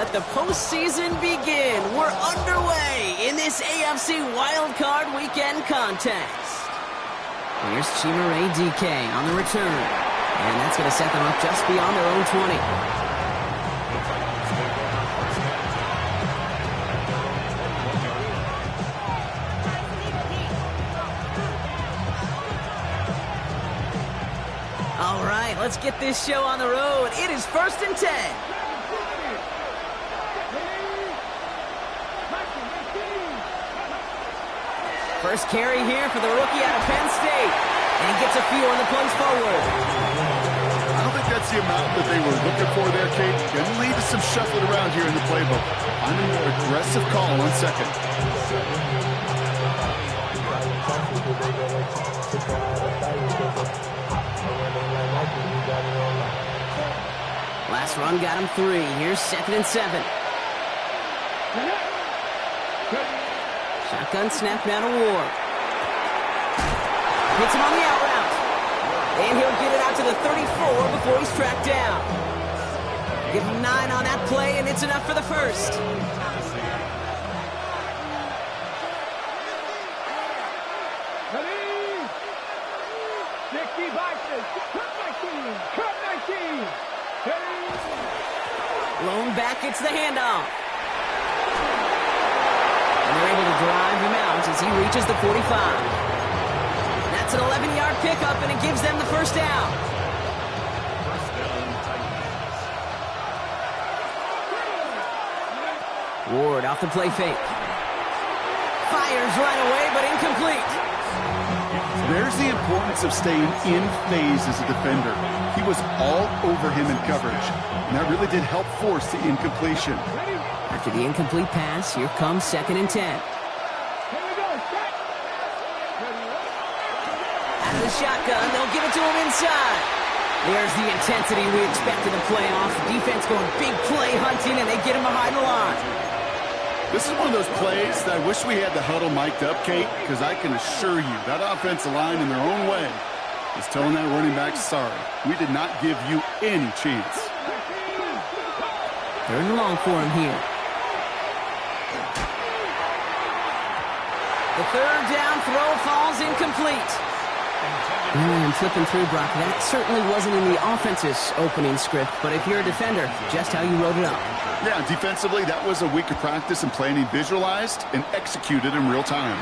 let the postseason begin. We're underway in this AFC Wildcard Weekend contest. Here's Chimere DK on the return. And that's going to set them up just beyond their own 20. All right, let's get this show on the road. It is 1st and 10. First carry here for the rookie out of Penn State. And he gets a few on the plunge forward. I don't think that's the amount that they were looking for there, Kate. Going to lead to some shuffling around here in the playbook. I'm a more aggressive call on second. Last run got him 3. Here's 2nd and 7. Shotgun snap now to Ward. Hits him on the out route. And he'll get it out to the 34 before he's tracked down. Give him 9 on that play, and it's enough for the first. Lone back gets the handoff. And they're able to drive him out as he reaches the 45. That's an 11-yard pickup, and it gives them the first down. Ward off the play fake. Fires right away, but incomplete. There's the importance of staying in phase as a defender. He was all over him in coverage, and that really did help force the incompletion. After the incomplete pass, here comes 2nd and 10. Out of the shotgun, they'll give it to him inside. There's the intensity we expect in the playoffs. Defense going big play hunting, and they get him behind the line. This is one of those plays that I wish we had the huddle mic'd up, Kate, because I can assure you that offensive line in their own way is telling that running back, sorry, we did not give you any chance. 3rd and long for him here. The 3rd down throw falls incomplete. And flipping through, Brock, that certainly wasn't in the offense's opening script, but if you're a defender, just how you wrote it up. Yeah, defensively, that was a week of practice and planning visualized and executed in real time.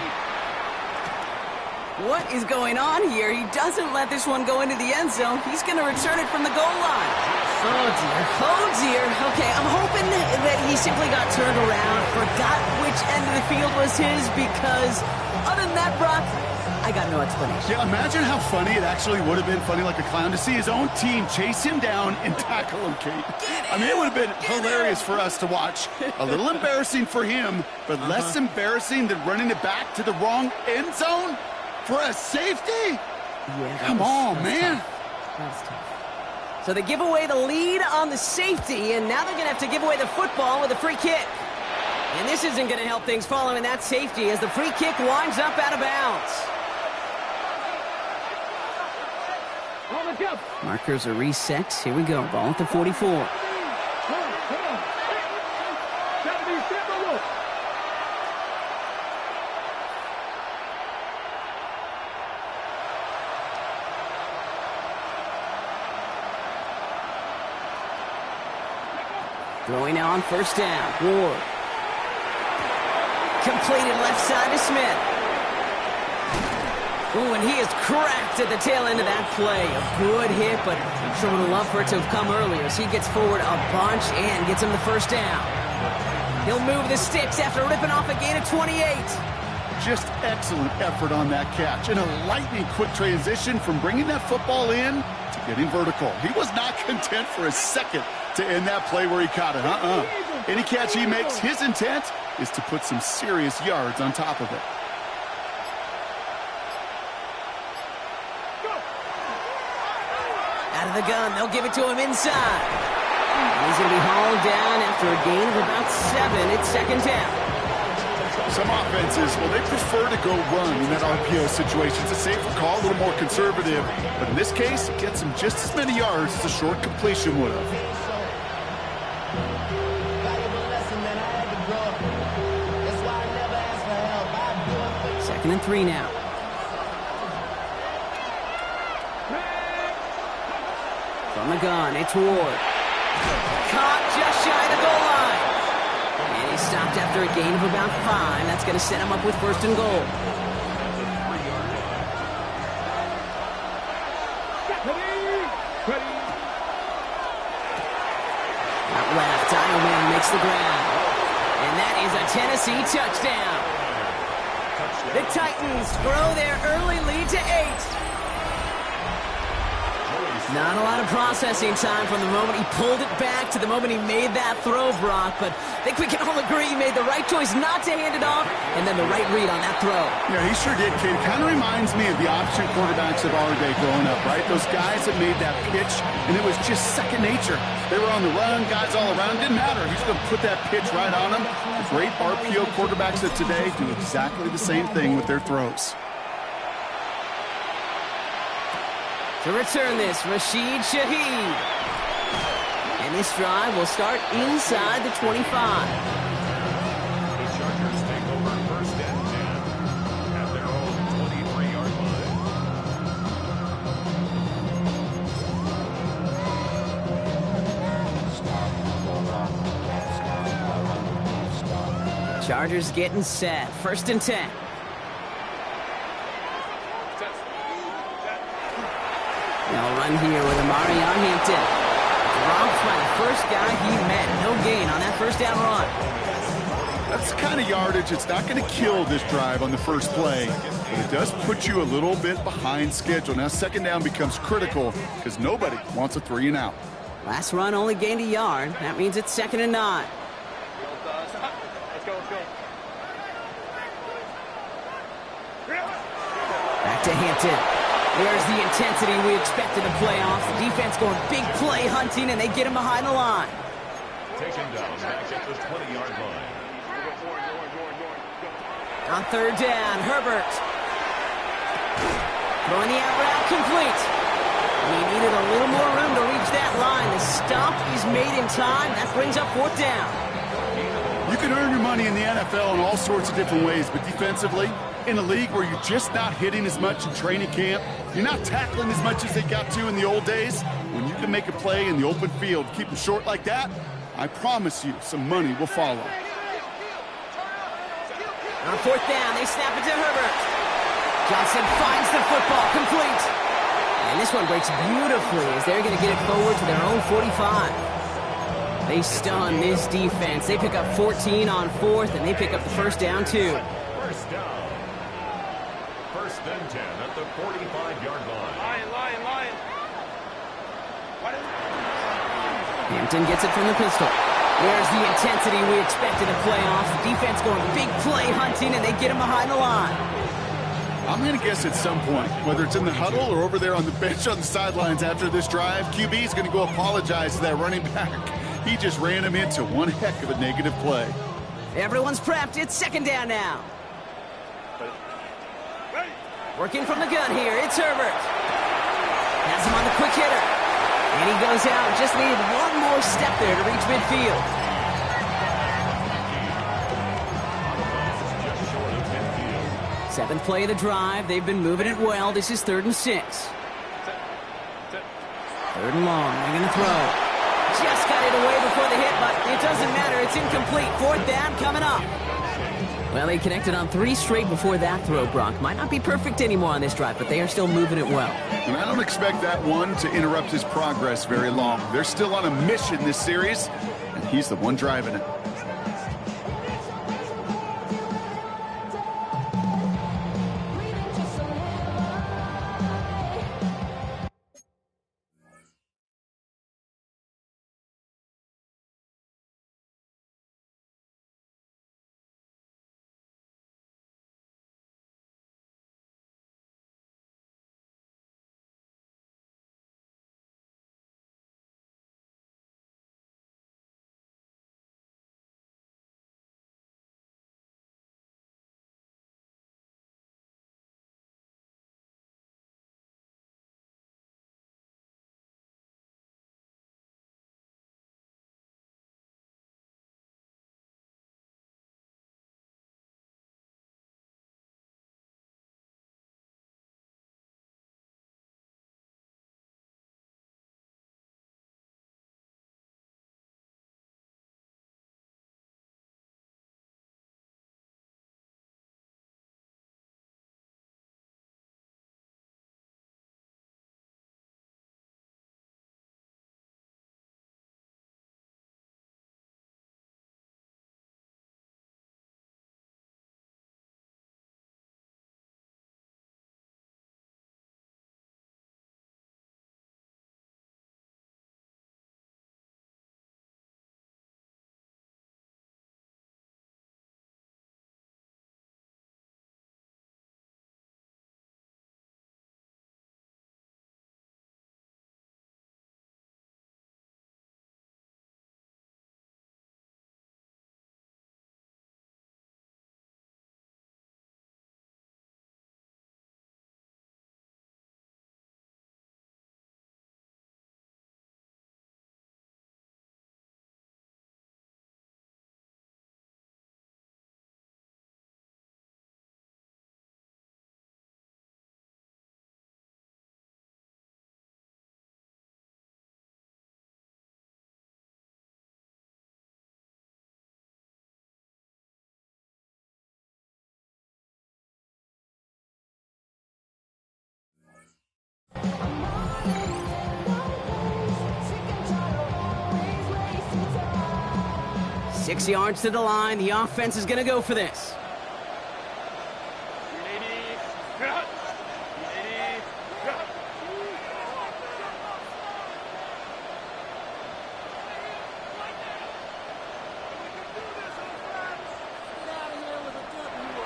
What is going on here? He doesn't let this one go into the end zone. He's going to return it from the goal line. Oh, dear. Oh, dear. Okay, I'm hoping that he simply got turned around, forgot which end of the field was his, because other than that, Brock, I got no explanation. Yeah, imagine how funny it actually would have been, funny like a clown, to see his own team chase him down and tackle him, Kate. I mean, it would have been hilarious for us to watch. A little embarrassing for him, but less embarrassing than running it back to the wrong end zone for a safety? Yeah, come on, man. That's tough. So they give away the lead on the safety, and now they're going to have to give away the football with a free kick. And this isn't going to help things following that safety as the free kick winds up out of bounds. Markers are reset. Here we go. Ball at the 44. Throwing on 1st down. Ward. Completed left side to Smith. Ooh, and he is cracked at the tail end of that play. A good hit, but I'm sure would have loved for it to have come earlier as he gets forward a bunch and gets him the 1st down. He'll move the sticks after ripping off a gain of 28. Just excellent effort on that catch and a lightning quick transition from bringing that football in to getting vertical. He was not content for a second to end that play where he caught it. Any catch he makes, his intent is to put some serious yards on top of it. Out of the gun, they'll give it to him inside. And he's going to be hauled down after a gain of about 7. It's 2nd down. Some offenses, well, they prefer to go run in that RPO situation. It's a safer call, a little more conservative. But in this case, it gets him just as many yards as a short completion would have. 2nd and 3 now. From the gun, it's Ward. Caught just shy of the goal line. And he's stopped after a gain of about 5. That's going to set him up with 1st and goal. Out left, Dialman makes the grab. And that is a Tennessee touchdown. The Titans grow their early lead to 8. Not a lot of processing time from the moment he pulled it back to the moment he made that throw, Brock. But I think we can all agree he made the right choice not to hand it off, and then the right read on that throw. Yeah, he sure did, kid. Kind of reminds me of the option quarterbacks of our day growing up, right? Those guys that made that pitch, and it was just second nature. They were on the run, guys all around. Didn't matter. He's going to put that pitch right on them. The great RPO quarterbacks of today do exactly the same thing with their throws. To return this, Rashid Shaheed. And this drive will start inside the 25. The Chargers take over 1st and 10 at their own 23-yard line. Chargers getting set. 1st and 10. They'll run here with Amari on Hampton. Dropped by the first guy he met. No gain on that 1st down run. That's the kind of yardage it's not going to kill this drive on the first play, but it does put you a little bit behind schedule. Now 2nd down becomes critical because nobody wants a 3 and out. Last run only gained a yard. That means it's 2nd and 9. Back to Hampton. There's the intensity we expected to play off. The defense going big play hunting, and they get him behind the line. Taken down back at the 20-yard line. On 3rd down, Herbert. Throwing the out route complete. He needed a little more room to reach that line. The stop is made in time. That brings up 4th down. You can earn your money in the NFL in all sorts of different ways, but defensively, in a league where you're just not hitting as much in training camp, you're not tackling as much as they got to in the old days, when you can make a play in the open field, keep them short like that, I promise you some money will follow. On 4th down, they snap it to Herbert. Johnson finds the football, complete. And this one breaks beautifully as they're going to get it forward to their own 45. They stun this defense. They pick up 14 on 4th, and they pick up the 1st down, too. 1st down. 1st and 10 at the 45-yard line. Lion. Hampton gets it from the pistol. There's the intensity we expected to play off. The defense going big play hunting, and they get him behind the line. I'm going to guess at some point, whether it's in the huddle or over there on the bench on the sidelines after this drive, QB is going to go apologize to that running back. He just ran him into one heck of a negative play. Everyone's prepped. It's 2nd down now. Working from the gun here, it's Herbert. Has him on the quick hitter. And he goes out. Just needed one more step there to reach midfield. Seventh play of the drive. They've been moving it well. This is 3rd and 6. 3rd and long. They're going to throw. Just got it away before the hit, but it doesn't matter. It's incomplete. 4th down coming up. Well, they connected on 3 straight before that throw, Brock. Might not be perfect anymore on this drive, but they are still moving it well. And I don't expect that one to interrupt his progress very long. They're still on a mission this series, and he's the one driving it. 6 yards to the line. The offense is going to go for this.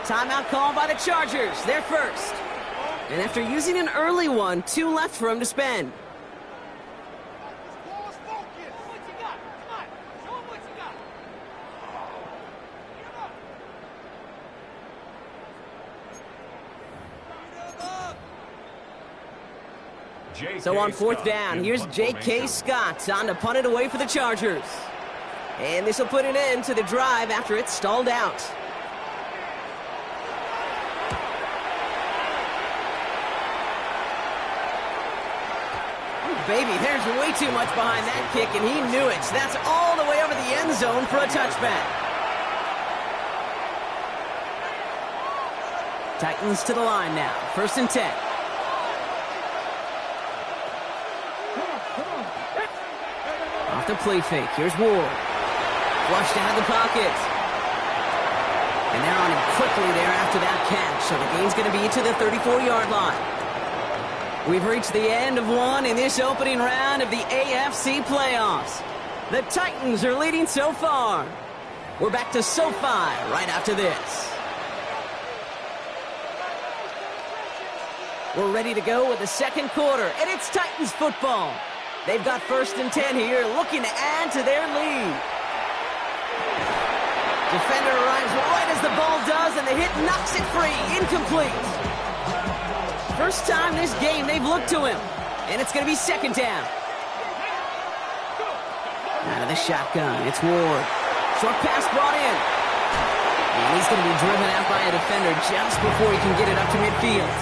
Timeout called by the Chargers. They're first. And after using an early one, 2 left for him to spend. So on 4th down, here's J.K. Scott on to punt it away for the Chargers. And this will put an end to the drive after it's stalled out. Baby, there's way too much behind that kick, and he knew it. That's all the way over the end zone for a touchback. Titans to the line now. 1st and 10. Off the play fake. Here's Ward. Flushed out of the pocket. And they're on him quickly there after that catch. So the gain's going to be to the 34-yard line. We've reached the end of one in this opening round of the AFC playoffs. The Titans are leading so far. We're back to SoFi right after this. We're ready to go with the second quarter, and it's Titans football. They've got 1st and 10 here, looking to add to their lead. Defender arrives right as the ball does, and the hit knocks it free. Incomplete. First time this game they've looked to him. And it's going to be 2nd down. Out of the shotgun, it's Ward. Short pass brought in. And he's going to be driven out by a defender just before he can get it up to midfield.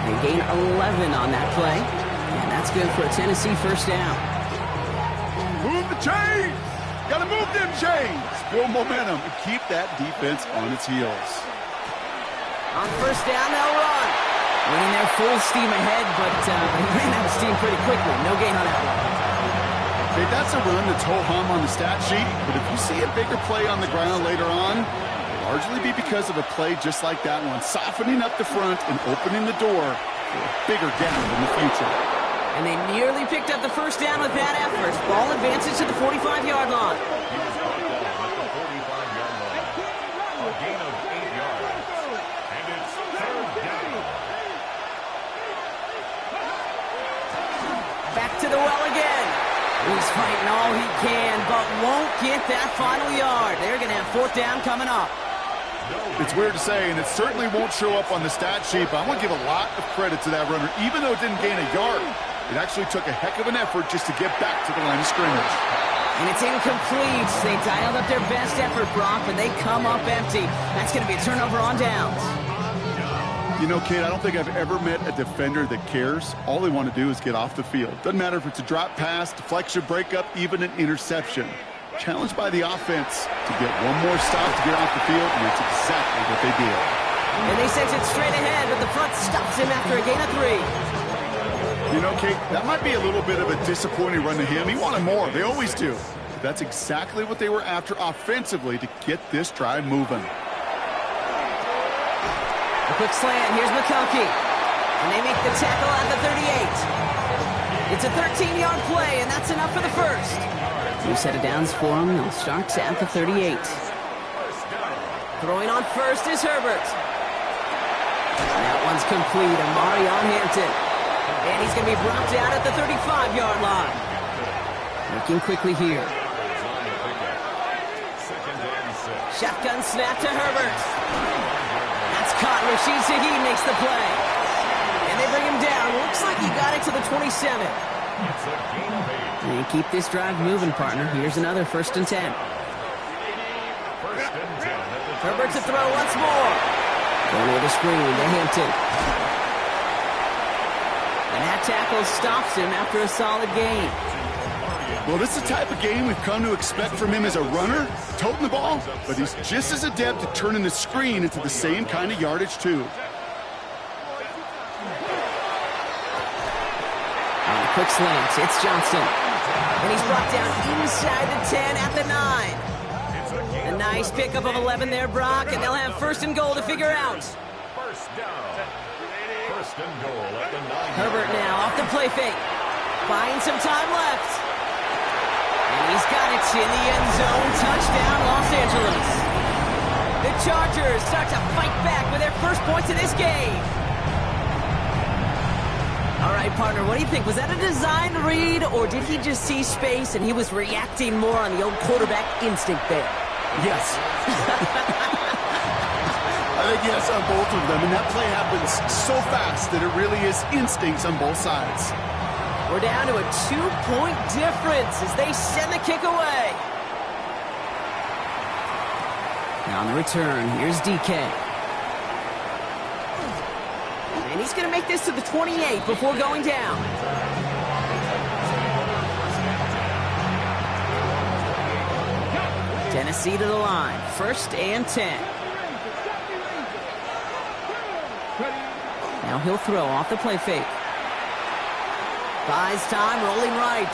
They gain 11 on that play. And that's good for a Tennessee 1st down. Move the chains! Gotta move them chains! Build momentum and keep that defense on its heels. On 1st down, they'll run. Running there full steam ahead, but he ran out of steam pretty quickly. No gain on that one. Okay, that's a run that's ho-hum on the stat sheet, but if you see a bigger play on the ground later on, it'll largely be because of a play just like that one, softening up the front and opening the door for a bigger gap in the future. And they nearly picked up the 1st down with that effort. Ball advances to the 45-yard line. He was brought down at the 45-yard line. A gain of 8 yards. And it's 3rd down. Back to the well again. He's fighting all he can, but won't get that final yard. They're going to have 4th down coming up. It's weird to say, and it certainly won't show up on the stat sheet, but I want to give a lot of credit to that runner. Even though it didn't gain a yard, it actually took a heck of an effort just to get back to the line of scrimmage. And it's incomplete. They dialed up their best effort, Brock, but they come up empty. That's going to be a turnover on downs. You know, Kate, I don't think I've ever met a defender that cares. All they want to do is get off the field. Doesn't matter if it's a drop pass, deflection, breakup, even an interception. Challenged by the offense to get one more stop to get off the field, and that's exactly what they did. And they sent it straight ahead, but the front stops him after a gain of 3. You know, Kate, that might be a little bit of a disappointing run to him. He wanted more. They always do. But that's exactly what they were after offensively to get this drive moving. A quick slant. Here's McConkey. And they make the tackle at the 38. It's a 13-yard play, and that's enough for the first. 2 set of downs for them. They'll start at the 38. Throwing on first is Herbert. That one's complete. Amari on Hampton. And he's going to be brought down at the 35-yard line. Looking quickly here. Shotgun snap to Herbert. That's caught. Rashid Shaheed makes the play. And they bring him down. Looks like he got it to the 27. And keep this drive moving, partner. Here's another 1st and 10. Herbert to throw once more. Going with a screen to Hampton. And that tackle stops him after a solid gain. Well, this is the type of game we've come to expect from him as a runner, toting the ball, but he's just as adept at turning the screen into the same kind of yardage, too. On a quick slant, it's Johnson. And he's brought down inside the 10 at the 9. A nice pickup of 11 there, Brock, and they'll have first and goal to figure out. First down. First and goal at the 9. Herbert now off the play fake. Buying some time left. And he's got it in the end zone. Touchdown, Los Angeles. The Chargers start to fight back with their first points of this game. All right, partner, what do you think? Was that a design read, or did he just see space and he was reacting more on the old quarterback instinct there? Yes. I think yes on both of them, and that play happens so fast that it really is instincts on both sides. We're down to a 2-point difference as they send the kick away. Now on the return, here's DK. And he's going to make this to the 28 before going down. Tennessee to the line. First and 10. Now he'll throw off the play fake. Buys time, rolling right.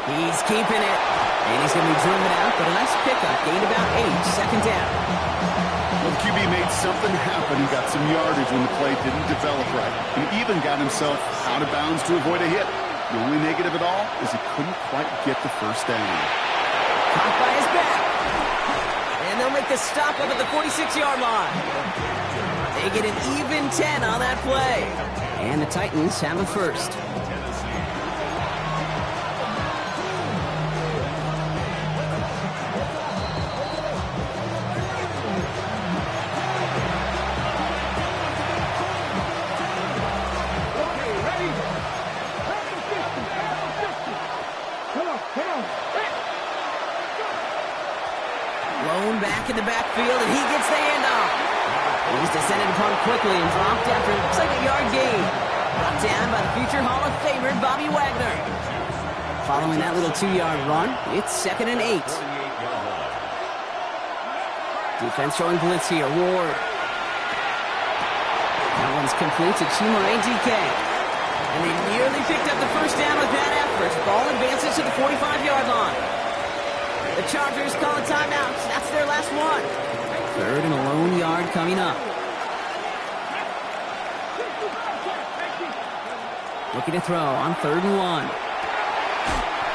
He's keeping it. And he's going to be driven out, but a nice pickup. Gained about 8. Second down. Well, the QB made something happen. He got some yardage when the play didn't develop right. And even got himself out of bounds to avoid a hit. The only negative at all is he couldn't quite get the first down. Caught by his back. And they'll make the stop up at the 46-yard line. They get an even 10 on that play. And the Titans have a first. Blown back in the backfield, and he gets the handoff. He's descended upon quickly and dropped after it looks like a yard gain. Brought down by the future Hall of Famer, Bobby Wagner. Following that little 2-yard run, it's second and 8. Defense showing blitz here. Ward. That one's complete to Chimere DK. And they nearly picked up the first down with that effort. Ball advances to the 45-yard line. The Chargers call a timeout. That's their last one. Third and a lone yard coming up. Looking to throw on 3rd and 1.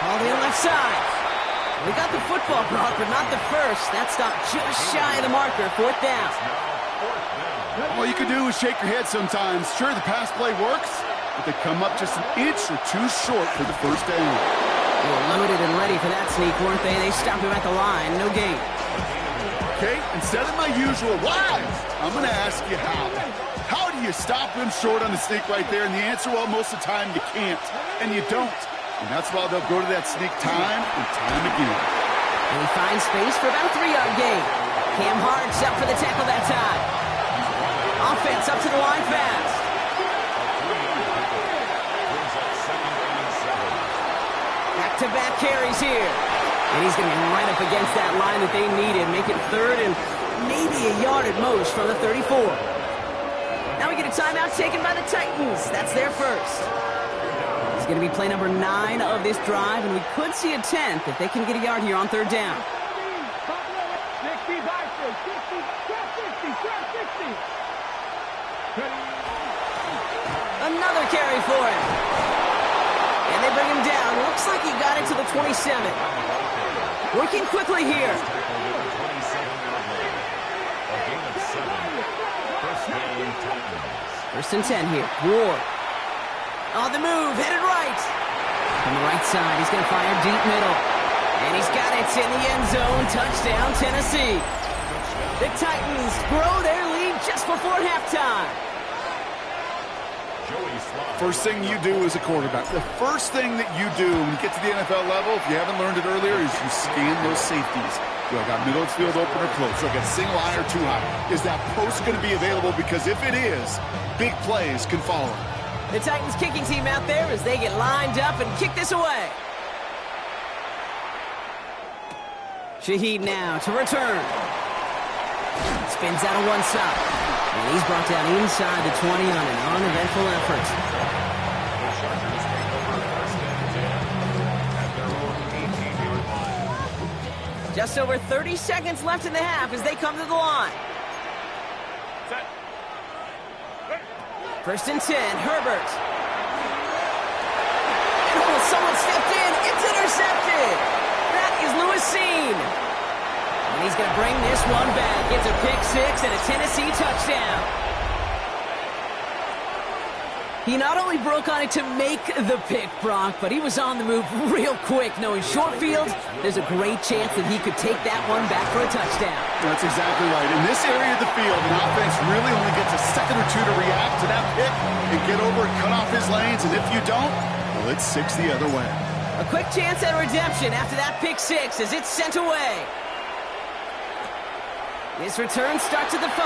All the left side. We got the football, Brock, but not the first. That stopped just shy of the marker. 4th down. All you can do is shake your head sometimes. Sure, the pass play works, but they come up just an inch or two short for the first down. They were loaded and ready for that sneak, weren't they? They stopped him at the line. No gain. Okay, instead of my usual why, I'm going to ask you how. How do you stop him short on the sneak right there? And the answer, well, most of the time you can't, and you don't. And that's why they'll go to that sneak time and time again. And he finds space for about a 3-yard gain. Cam Hart's up for the tackle that time. Offense up to the line fast. Back-to-back carries here. And he's going to be right up against that line that they needed, make it 3rd and maybe a yard at most from the 34. Now we get a timeout taken by the Titans. That's their first. It's going to be play number 9 of this drive, and we could see a 10th if they can get a yard here on 3rd down. Another carry for him. And they bring him down. Looks like he got it to the 27. Working quickly here. First and 10 here. Ward. On the move, headed right. On the right side, he's going to fire deep middle. And he's got it in the end zone. Touchdown, Tennessee. The Titans grow their lead just before halftime. First thing you do as a quarterback, the first thing that you do when you get to the NFL level, if you haven't learned it earlier, is you scan those safeties. Do I got middle of the field open or close? Do I got single high or too high? Is that post going to be available? Because if it is, big plays can follow. The Titans kicking team out there as they get lined up and kick this away. Shaheed now to return. Spins out of one side. And he's brought down inside the 20 on an uneventful effort. Just over 30 seconds left in the half as they come to the line. First and 10, Herbert. And oh, someone stepped in. It's intercepted. That is Lewis Seen. And he's going to bring this one back. It's a pick six and a Tennessee touchdown. He not only broke on it to make the pick, Brock, but he was on the move real quick. Knowing short field, there's a great chance that he could take that one back for a touchdown. That's exactly right. In this area of the field, an offense really only gets a second or two to react to that pick and get over and cut off his lanes. And if you don't, well, it's six the other way. A quick chance at redemption after that pick six as it's sent away. His return starts at the 5.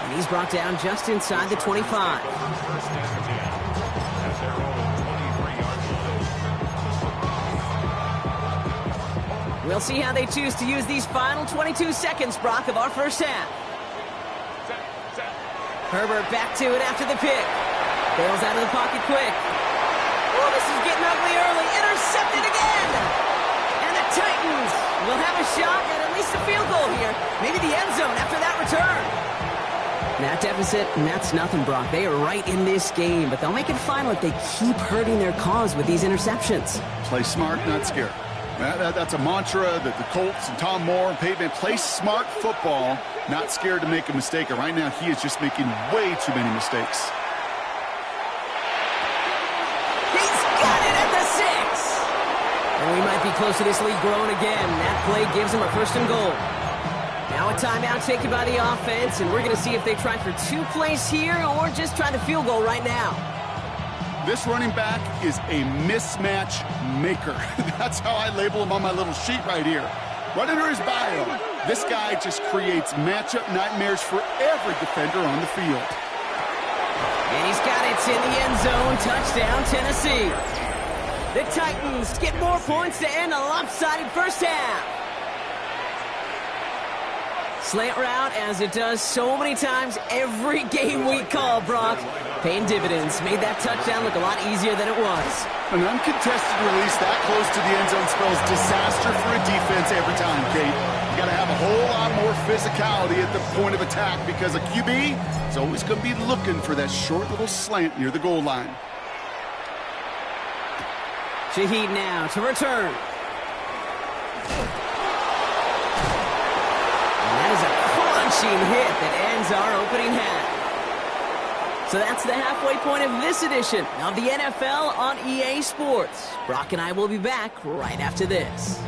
And he's brought down just inside the 25. First and 10 at their own 23-yard line. We'll see how they choose to use these final 22 seconds, Brock, of our first half. Herbert back to it after the pick. Bails out of the pocket quick. Oh, this is getting ugly early. Intercepted again. And the Titans will have a shot at least a field goal here. Maybe the end zone after that return. That deficit, and that's nothing, Brock. They are right in this game, but they'll make it final if they keep hurting their cause with these interceptions. Play smart, not scared. That's a mantra that the Colts and Tom Moore and Peyton play smart football, not scared to make a mistake. And right now, he is just making way too many mistakes. He's got it at the 6. And we might be close to this lead growing again. That play gives him a first and goal. Now a timeout taken by the offense, and we're going to see if they try for 2 plays here or just try the field goal right now. This running back is a mismatch maker. That's how I label him on my little sheet right here. Right under his bio, this guy just creates matchup nightmares for every defender on the field. And he's got it in the end zone. Touchdown, Tennessee. The Titans get more points to end a lopsided first half. Slant route, as it does so many times every game we call, Brock. Paying dividends. Made that touchdown look a lot easier than it was. An uncontested release that close to the end zone spells disaster for a defense every time, Kate. You got to have a whole lot more physicality at the point of attack because a QB is always going to be looking for that short little slant near the goal line. Shaheed now to return. Hit that ends our opening half. So that's the halfway point of this edition of the NFL on EA Sports. Brock and I will be back right after this.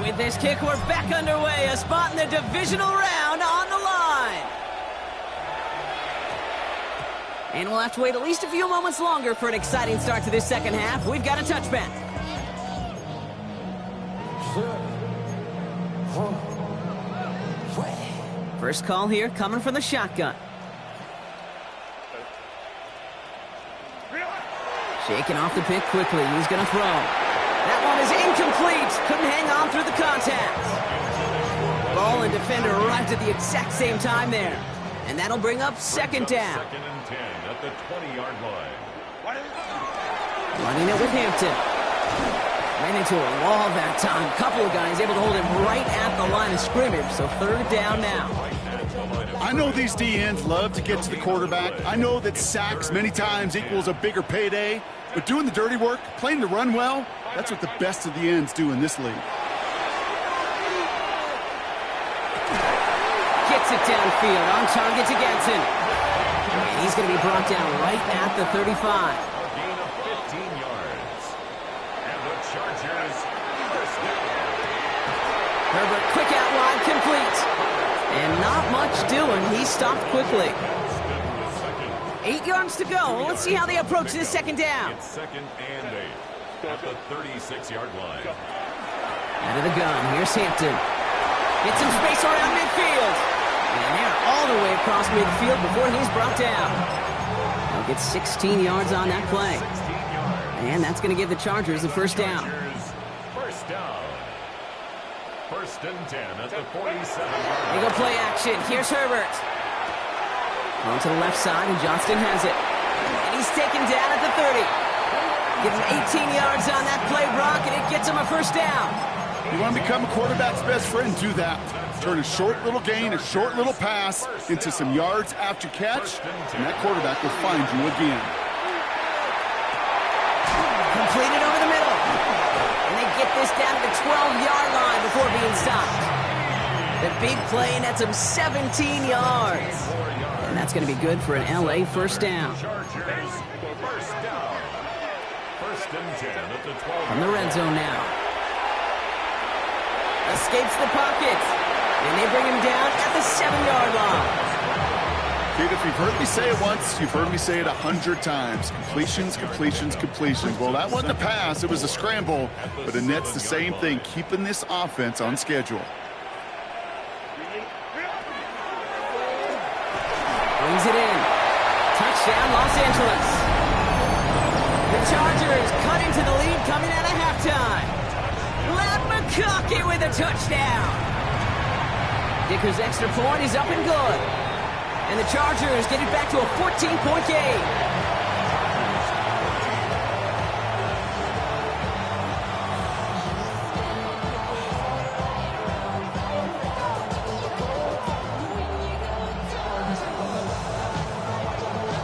With this kick, we're back underway. A spot in the divisional round on the line. And we'll have to wait at least a few moments longer for an exciting start to this second half. We've got a touchback. First call here coming from the shotgun. Shaking off the pick quickly. He's going to throw. That one is incomplete. Couldn't hang on through the contact. Ball and defender arrived at the exact same time there. And that'll bring up second down. Second and 10 at the 20-yard line. Running it with Hampton. Ran into a wall that time. A couple of guys able to hold him right at the line of scrimmage. So third down now. I know these DNs love to get to the quarterback. I know that sacks many times equals a bigger payday. But doing the dirty work, playing the run well, that's what the best of the ends do in this league. Gets it downfield on target to Getson. And he's going to be brought down right at the 35. Gain of 15 yards. And the Chargers first down. Herbert quick out wide, complete. And not much doing. He stopped quickly. 8 yards to go. Let's see how they approach this second down. It's second and 8 at the 36-yard line. Out of the gun. Here's Hampton. Gets some space around midfield. And they're all the way across midfield before he's brought down. He'll get 16 yards on that play. 16 yards. And that's going to give the Chargers the first down. First down. First and 10 at the 47-yard They line. go play action. Here's Herbert. On to the left side, and Johnston has it. And he's taken down at the 30. Give him 18 yards on that play, Brock, and it gets him a first down. You want to become a quarterback's best friend, do that. Turn a short little gain, a short little pass into some yards after catch, and that quarterback will find you again. Completed over the middle. And they get this down to the 12-yard line before being stopped. The big play nets him 17 yards. And that's going to be good for an LA first down. From the red zone now. Escapes the pocket. And they bring him down at the 7-yard line. Kate, if you've heard me say it once, you've heard me say it 100 times. Completions, completions, completions. Well, that wasn't a pass. It was a scramble. But it nets the same thing, keeping this offense on schedule. Brings it in. Touchdown, Los Angeles. The Chargers cut into the lead coming out of halftime. Matt McConkey with a touchdown. Dicker's extra point is up and good. And the Chargers get it back to a 14-point game.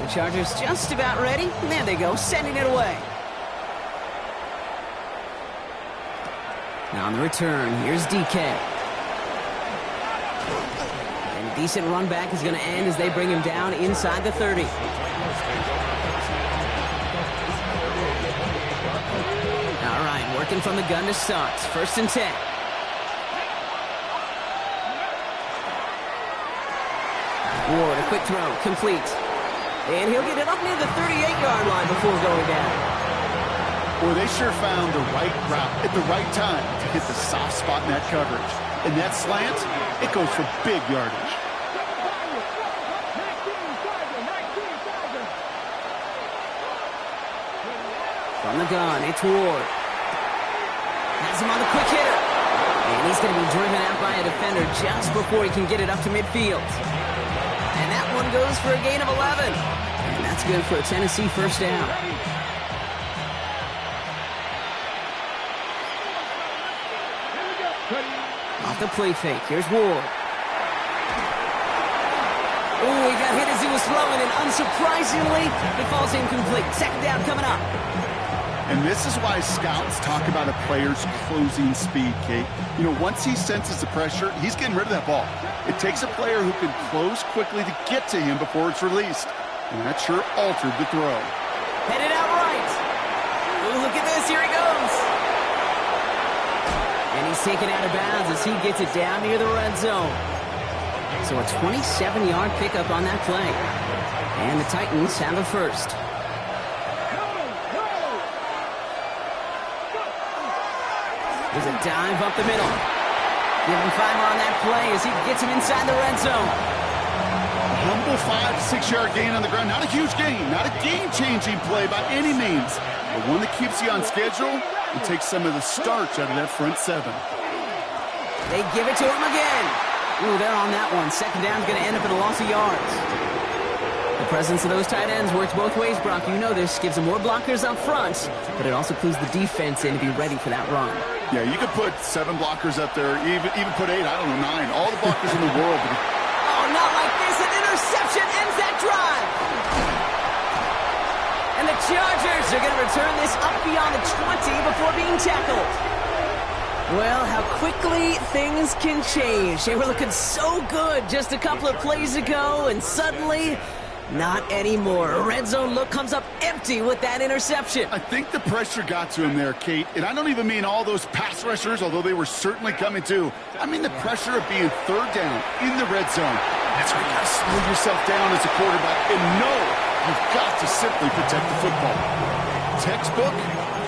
The Chargers just about ready. And there they go, sending it away. Now on the return, here's DK. And a decent run back is going to end as they bring him down inside the 30. All right, working from the gun to start. 1st and 10. Ward, a quick throw, complete. And he'll get it up near the 38-yard line before going down. Boy, they sure found the right route at the right time to hit the soft spot in that coverage. And that slant, it goes for big yardage. From the gun, it's Ward. Has him on the quick hitter. And he's going to be driven out by a defender just before he can get it up to midfield. And that one goes for a gain of 11. And that's good for a Tennessee first down. Off the play fake. Here's Ward. Oh, he got hit as he was throwing, and unsurprisingly, it falls incomplete. 2nd down coming up. And this is why scouts talk about a player's closing speed, Kate. You know, once he senses the pressure, he's getting rid of that ball. It takes a player who can close quickly to get to him before it's released. And that sure altered the throw. Headed out right. Ooh, look at this. Here he goes. And he's taken out of bounds as he gets it down near the red zone. So a 27-yard pickup on that play. And the Titans have a first. There's a dive up the middle. Give him 5 on that play as he gets him inside the red zone. Humble 5 to 6 yard gain on the ground. Not a huge gain, not a game-changing play by any means, but one that keeps you on schedule and takes some of the starch out of that front 7. They give it to him again. Ooh, they're on that one. 2nd down's going to end up in a loss of yards. The presence of those tight ends works both ways, Brock. You know this. Gives them more blockers up front, but it also clues the defense in to be ready for that run. Yeah, you could put 7 blockers up there, even put 8, I don't know, 9. All the blockers in the world. Oh, not like this. An interception ends that drive. And the Chargers are going to return this up beyond the 20 before being tackled. Well, how quickly things can change. They were looking so good just a couple of plays ago, and suddenly, not anymore. A red zone look comes up empty with that interception. I think the pressure got to him there, Kate. And I don't even mean all those pass rushers, although they were certainly coming too. I mean the pressure of being 3rd down in the red zone. That's where you got to slow yourself down as a quarterback and know you've got to simply protect the football. Textbook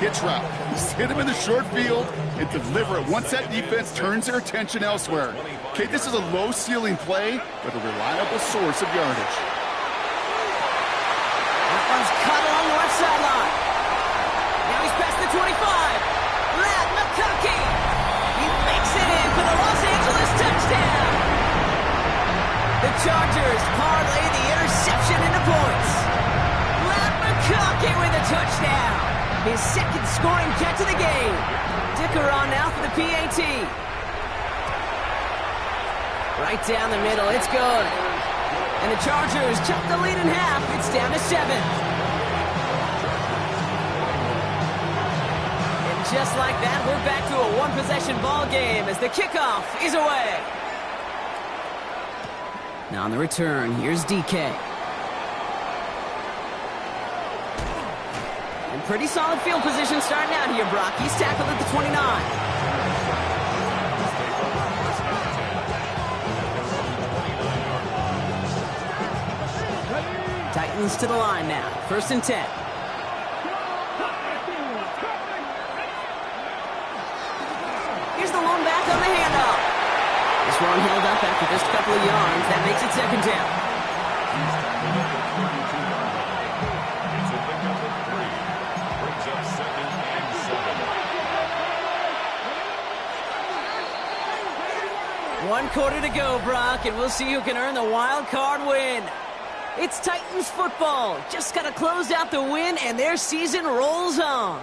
hitch route. Just hit him in the short field and deliver it once that defense turns their attention elsewhere. Kate, this is a low-ceiling play, but a reliable source of yardage. One's cut along the left sideline. Now he's past the 25. Matt McConkey. He makes it in for the Los Angeles touchdown. The Chargers parlay the interception into points. His second scoring catch of the game. Dicker on now for the PAT. Right down the middle, it's good. And the Chargers chop the lead in half. It's down to 7. And just like that, we're back to a one-possession ball game as the kickoff is away. Now on the return, here's DK. And pretty solid field position starting out here, Brock. He's tackled at the 29. Titans to the line now. 1st and 10. Here's the lone back on the handoff. This one held up after just a couple of yards. That makes it 2nd down. Brings up 2nd and 7. 1 quarter to go, Brock, and we'll see who can earn the wild card win. It's Titans football. Just got to close out the win, and their season rolls on.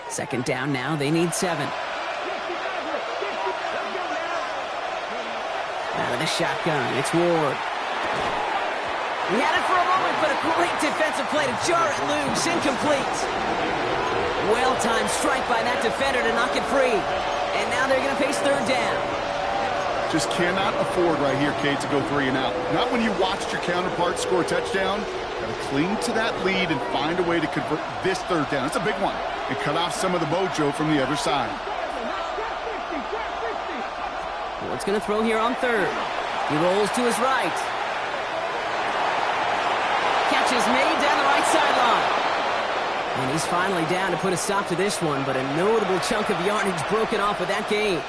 Second down now. They need 7. Out of the shotgun. It's Ward. He had it for a moment, but a great defensive play to jar it loose. Incomplete. Well-timed strike by that defender to knock it free. And now they're going to face 3rd down. Just cannot afford right here, Kate, to go 3 and out. Not when you watched your counterpart score a touchdown. Got to cling to that lead and find a way to convert this 3rd down. It's a big one. And cut off some of the mojo from the other side. What's going to throw here on 3rd? He rolls to his right. Catch is made down the right sideline. And he's finally down to put a stop to this one, but a notable chunk of yardage broken off with that gain.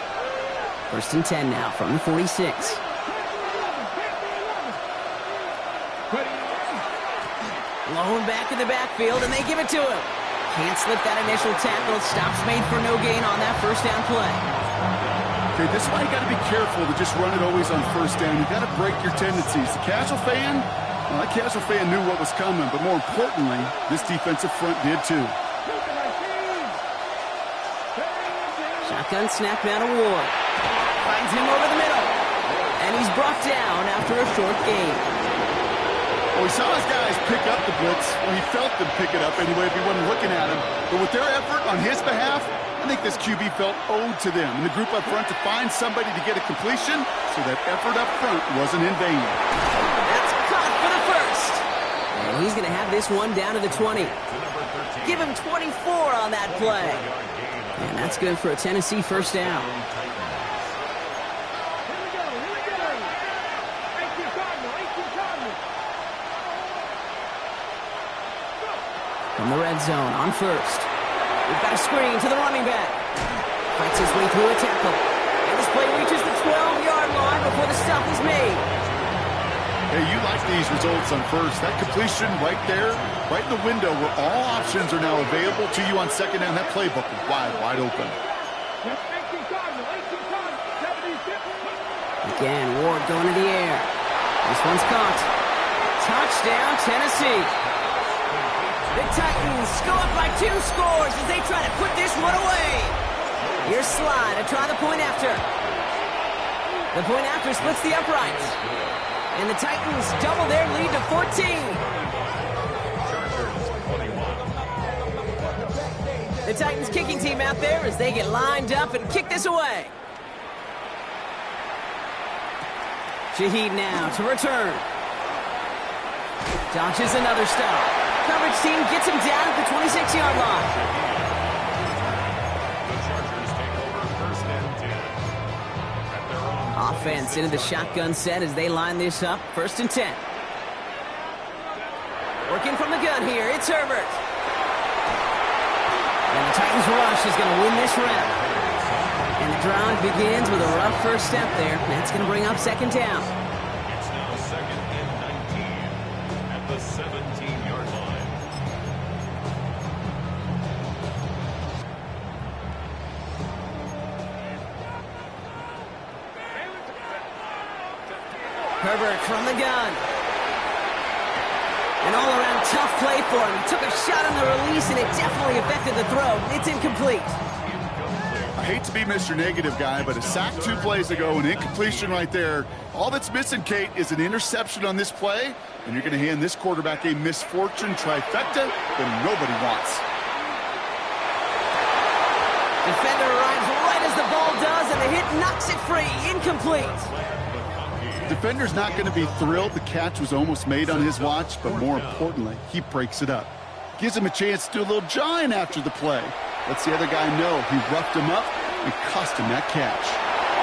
1st and 10 now from the 46. Lone back in the backfield, and they give it to him. Can't slip that initial tackle. Stops made for no gain on that 1st down play. Okay, this is why you got to be careful to just run it always on 1st down. You got to break your tendencies. The casual fan, well, that casual fan knew what was coming, but more importantly, this defensive front did too. Shotgun snap out of Ward. Finds him over the middle. And he's brought down after a short gain. Well, we saw his guys pick up the blitz. Well, he felt them pick it up anyway if he wasn't looking at him. But with their effort on his behalf, I think this QB felt owed to them and the group up front to find somebody to get a completion so that effort up front wasn't in vain. That's caught for the 1st. And he's going to have this one down to the 20. Give him 24 on that play. And that's good for a Tennessee 1st down. From the red zone on 1st. We've got a screen to the running back. Fights his way through a tackle. And this play reaches the 12-yard line before the stop is made. Hey, you like these results on 1st. That completion right there, right in the window where all options are now available to you on 2nd down. That playbook is wide open. Again, Ward going to the air. This one's caught. Touchdown, Tennessee. The Titans go up by 2 scores as they try to put this one away. Here's Slide to try the point after. The point after splits the uprights. And the Titans double their lead to 14. The Titans kicking team out there as they get lined up and kick this away. Shaheed now to return. Dodges another stop. Coverage team gets him down at the 26-yard line. The Chargers take over 1st and 10. At their own Offense into the shotgun set as they line this up. 1st and 10. Working from the gun here, it's Herbert. And the Titans rush is going to win this round. And the drive begins with a rough 1st step there. That's going to bring up 2nd down. It's now 2nd and 19 at the 17-yard line. Herbert from the gun. An all-around tough play for him. He took a shot on the release, and it definitely affected the throw. It's incomplete. I hate to be Mr. Negative Guy, but a sack 2 plays ago, an incompletion right there. All that's missing, Kate, is an interception on this play, and you're going to hand this quarterback a misfortune trifecta that nobody wants. Defender arrives right as the ball does, and the hit knocks it free. Incomplete. Defender's not going to be thrilled the catch was almost made on his watch, but more importantly, he breaks it up. Gives him a chance to do a little jawing after the play. Lets the other guy know he roughed him up and cost him that catch.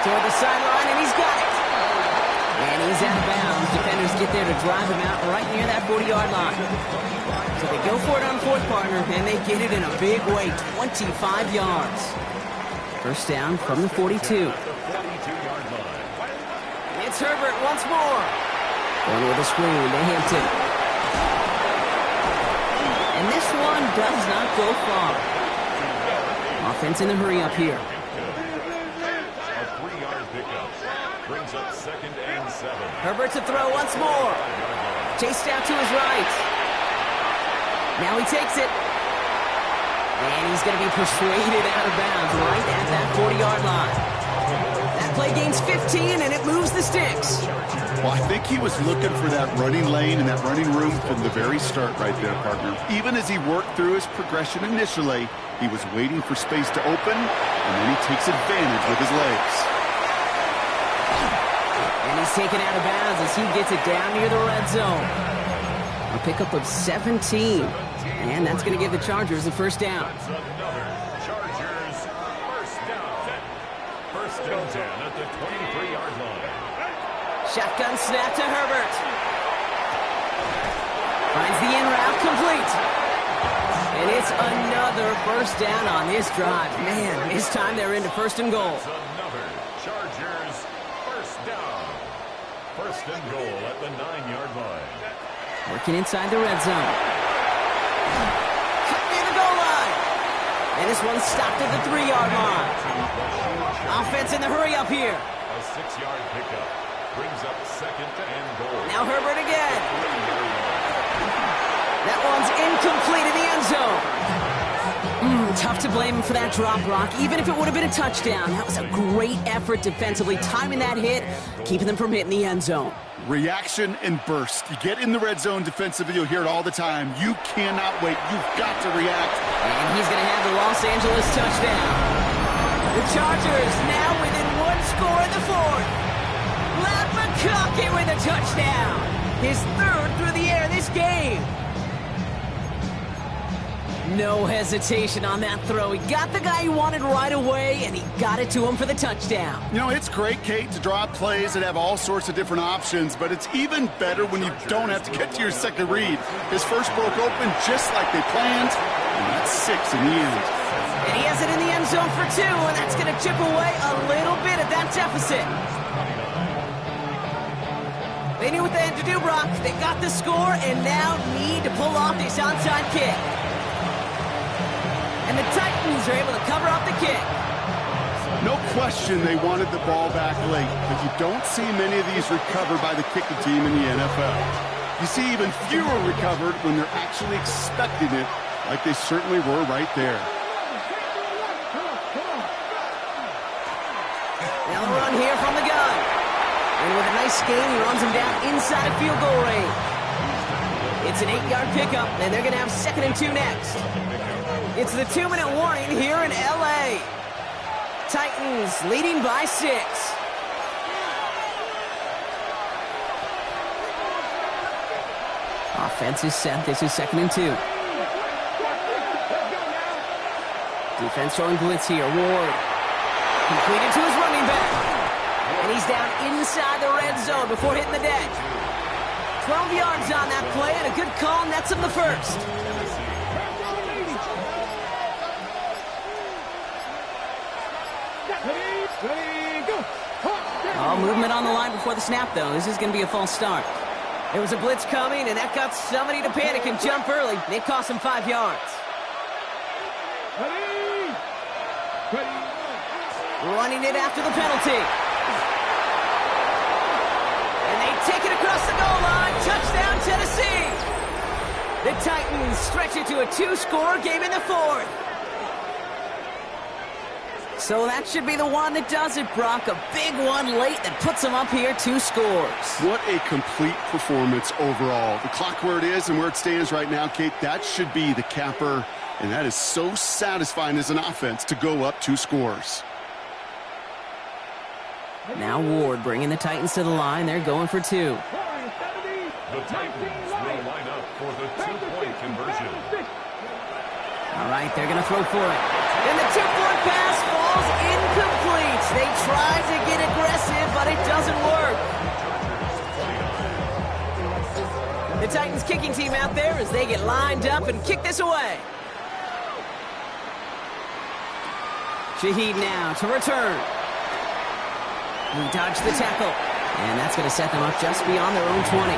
Toward the sideline, and he's got it. And he's out of bounds. Defenders get there to drive him out right near that 40-yard line. So they go for it on fourth, partner, and they get it in a big way, 25 yards. First down from the 42. It's Herbert once more. Going with a screen to Hampton. And this one does not go far. Offense in a hurry up here. A 3-yard pickup brings up 2nd and 7. Herbert to throw once more. Chased out to his right. Now he takes it. And he's going to be persuaded out of bounds right at that 40-yard line. That play gains 15, and it moves the sticks. Well, I think he was looking for that running lane and that running room from the very start right there, partner. Even as he worked through his progression initially, he was waiting for space to open, and then he takes advantage with his legs. And he's taken out of bounds as he gets it down near the red zone. A pickup of 17. And that's going to give the Chargers the first down. Chargers first down. First and 10 at the 23-yard line. Shotgun snap to Herbert. Finds the in route complete. And it's another first down on this drive. Man, this time they're into first and goal. It's another Chargers first down. First and goal at the 9-yard line. Working inside the red zone. Cut near the goal line. And this one stopped at the 3-yard line. Offense in the hurry up here. A 6-yard pickup brings up 2nd and goal. Now Herbert again. That one's incomplete in the end zone. Tough to blame him for that drop, Brock. Even if it would have been a touchdown, that was a great effort defensively, timing that hit, keeping them from hitting the end zone. Reaction and burst. You get in the red zone defensively, you'll hear it all the time. You cannot wait. You've got to react. And he's going to have the Los Angeles touchdown. The Chargers now within 1 score in the 4th. Matt McConkey with a touchdown. His 3rd through the air this game. No hesitation on that throw. He got the guy he wanted right away, and he got it to him for the touchdown. You know, it's great, Kate, to draw up plays that have all sorts of different options, but it's even better when you don't have to get to your second read. His first broke open just like they planned, and that's 6 in the end. And he has it in the end zone for 2, and that's going to chip away a little bit at that deficit. They knew what they had to do, Brock. They got the score and now need to pull off this onside kick. And the Titans are able to cover up the kick. No question they wanted the ball back late, but you don't see many of these recovered by the kicking team in the NFL. You see even fewer recovered when they're actually expecting it, like they certainly were right there. Now the run here from the gun. And with a nice gain, he runs him down inside of field goal range. It's an 8-yard pickup, and they're going to have 2nd and 2 next. It's the 2-minute warning here in L.A. Titans leading by 6. Offense is set. This is 2nd and 2. Defense showing blitz here. Ward completed to his running back. And he's down inside the red zone before hitting the deck. 12 yards on that play, and a good call nets him the first. Oh, movement on the line before the snap, though. This is going to be a false start. There was a blitz coming, and that got somebody to panic and jump early. It cost him 5 yards. Running it after the penalty. And they take it across the goal line. Touchdown, Tennessee. The Titans stretch it to a 2-score game in the fourth. So that should be the one that does it, Brock. A big one late that puts them up here 2 scores. What a complete performance overall. The clock where it is and where it stands right now, Kate, that should be the capper. And that is so satisfying as an offense to go up 2 scores. Now Ward bringing the Titans to the line. They're going for 2. The Titans will line up for the 2-point conversion. All right, they're going to throw for it. And the 2-point pass falls incomplete. They try to get aggressive, but it doesn't work. The Titans kicking team out there as they get lined up and kick this away. Shaheed now to return. He dodged the tackle. And that's going to set them up just beyond their own 20.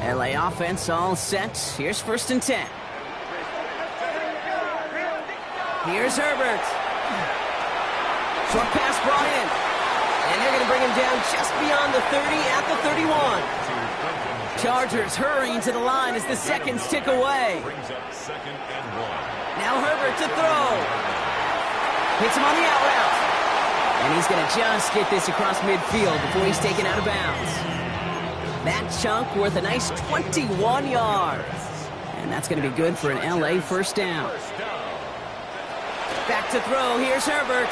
LA offense all set. Here's 1st and 10. Here's Herbert. Short pass brought in. And they're going to bring him down just beyond the 30 at the 31. Chargers hurrying to the line as the seconds tick away. Now Herbert to throw. Hits him on the out route. And he's going to just get this across midfield before he's taken out of bounds. That chunk worth a nice 21 yards. And that's going to be good for an LA first down. Back to throw. Here's Herbert.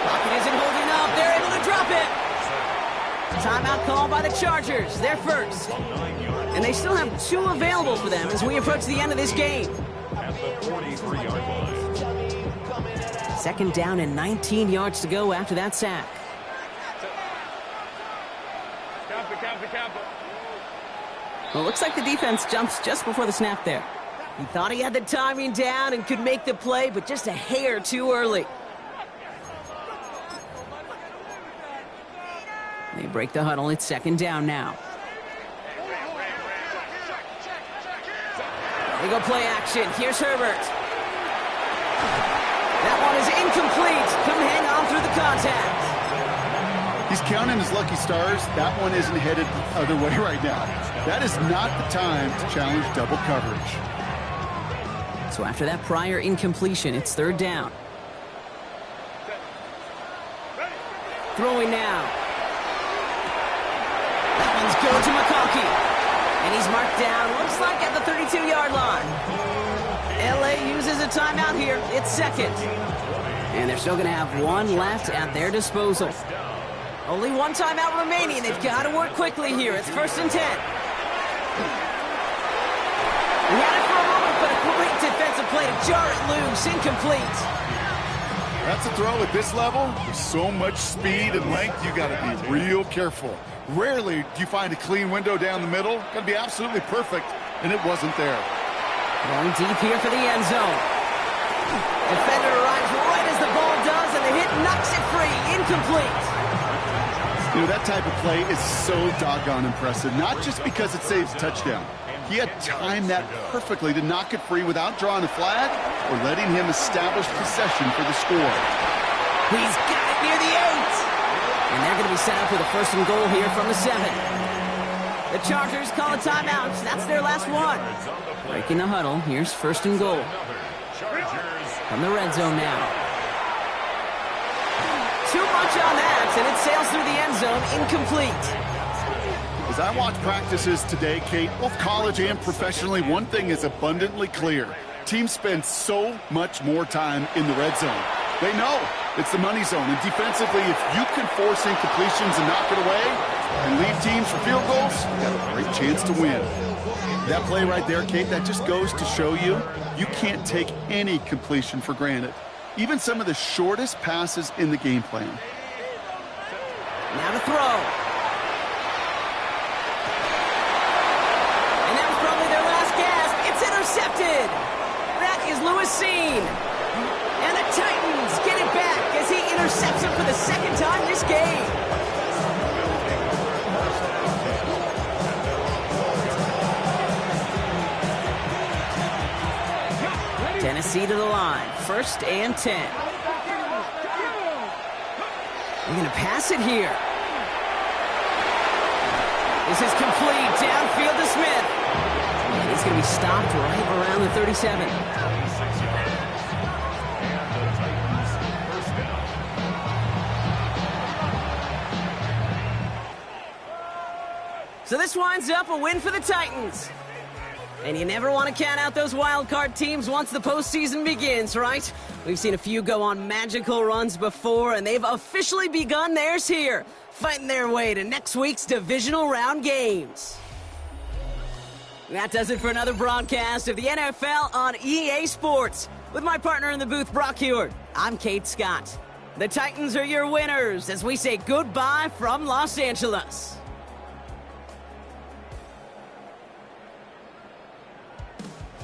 Pocket isn't holding up. They're able to drop it. Timeout call by the Chargers. They're first. And they still have 2 available for them as we approach the end of this game. At the 43-yard line. 2nd down and 19 yards to go after that sack. Well, it looks like the defense jumps just before the snap there. He thought he had the timing down and could make the play, but just a hair too early. They break the huddle. It's 2nd down now. They go play action. Here's Herbert. That one is incomplete. Couldn't hang on through the contact. He's counting his lucky stars. That one isn't headed the other way right now. That is not the time to challenge double coverage. So after that prior incompletion, it's 3rd down. Throwing now. That one's going to McConkey. And he's marked down, looks like at the 32-yard line. LA uses a timeout here. It's 2nd. And they're still going to have 1 left at their disposal. Only 1 timeout remaining. They've got to work quickly here. It's 1st and 10. He had it for a moment, but a great defensive play to jar it loose. Incomplete. That's a throw at this level. With so much speed and length, you got to be real careful. Rarely do you find a clean window down the middle. Got to be absolutely perfect, and it wasn't there. Going deep here for the end zone. Defender arrives right as the ball does, and the hit knocks it free. Incomplete. You know, that type of play is so doggone impressive, not just because it saves a touchdown. He had timed that perfectly to knock it free without drawing a flag or letting him establish possession for the score. He's got it near the 8. And they're going to be set up with a 1st and goal here from the 7. The Chargers call a timeout. That's their last one. Breaking the huddle. Here's 1st and goal. From the red zone now. Too much on that, and it sails through the end zone. Incomplete. As I watch practices today, Kate, both college and professionally, one thing is abundantly clear. Teams spend so much more time in the red zone. They know it's the money zone, and defensively, if you can force incompletions and knock it away and leave teams for field goals, you got a great chance to win. That play right there, Kate, that just goes to show you, you can't take any completion for granted. Even some of the shortest passes in the game plan. Now to throw. And that was probably their last gasp. It's intercepted. That is Lewis Seen. And the Titans get it back as he intercepts him for the 2nd time this game. Tennessee to the line. 1st and 10. They're going to pass it here. This is complete. Downfield to Smith. And he's going to be stopped right around the 37. So this winds up a win for the Titans. And you never want to count out those wild card teams once the postseason begins, right? We've seen a few go on magical runs before, and they've officially begun theirs here, fighting their way to next week's divisional round games. That does it for another broadcast of the NFL on EA Sports. With my partner in the booth, Brock Heward, I'm Kate Scott. The Titans are your winners as we say goodbye from Los Angeles.